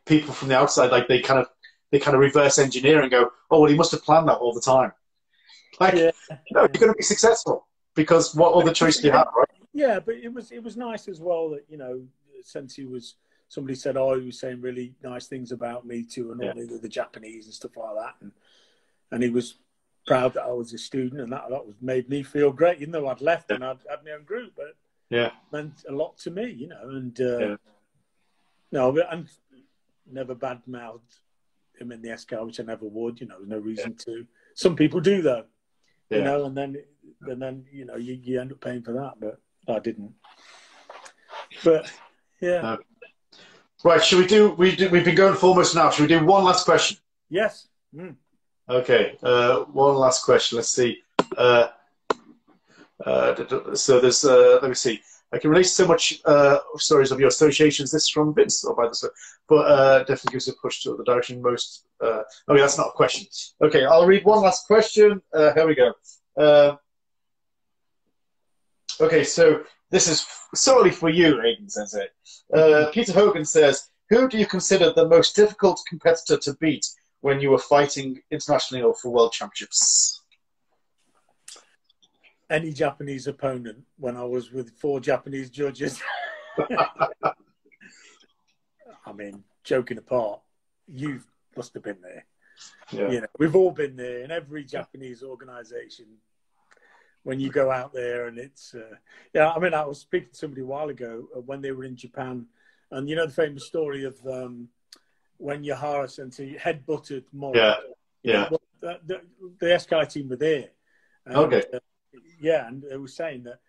people from the outside, like they kind of reverse engineer and go, "Oh, well, he must have planned that all the time." Like, no, you're going to be successful. Because what other choice do you have, right? Yeah, but it was nice as well that, Sensei somebody said, "Oh, he was saying really nice things about me too," and all the Japanese and stuff like that. And he was proud that I was a student, and that made me feel great, even though I'd left and I'd had my own group. But it meant a lot to me, and and never badmouthed him in the SK, which I never would, there's no reason to. Some people do though. And then you end up paying for that, but I didn't. But right, should we do? We've been going for almost an hour. Should we do one last question? Yes. Okay, one last question. Let's see. So there's let me see. I can relate so much stories of your associations. This is from Vince, or by the but definitely gives a push to the direction most. Okay, that's not a question. Okay, I'll read one last question. Here we go. Okay, so this is solely for you, Aidan Sensei. Peter Hogan says, "Who do you consider the most difficult competitor to beat when you were fighting internationally or for world championships?" Any Japanese opponent when I was with 4 Japanese judges. I mean, joking apart, you must have been there. Yeah. You know, we've all been there in every Japanese organization. When you go out there and it's, yeah, I mean, I was speaking to somebody a while ago when they were in Japan, and you know the famous story of when Yahara Sensei headbutted Mori. Yeah, yeah. The SKI team were there. And, okay. Yeah, and they were saying that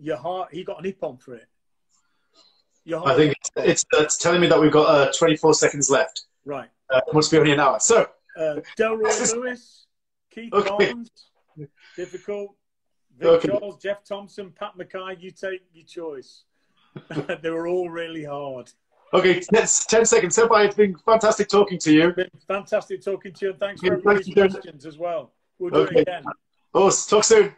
Yahara, he got an ippon for it. Yahara, I think it's telling me that we've got 24 seconds left. Right. It must be only an hour. So, Delroy Lewis, Keith Barnes, difficult. Vic Charles, Jeff Thompson, Pat Mackay, you take your choice. They were all really hard. Okay, 10 seconds. Senpai, it's been fantastic talking to you. It's been fantastic talking to you, and thanks for everybody's questions as well. We'll do it again. Oh, talk soon.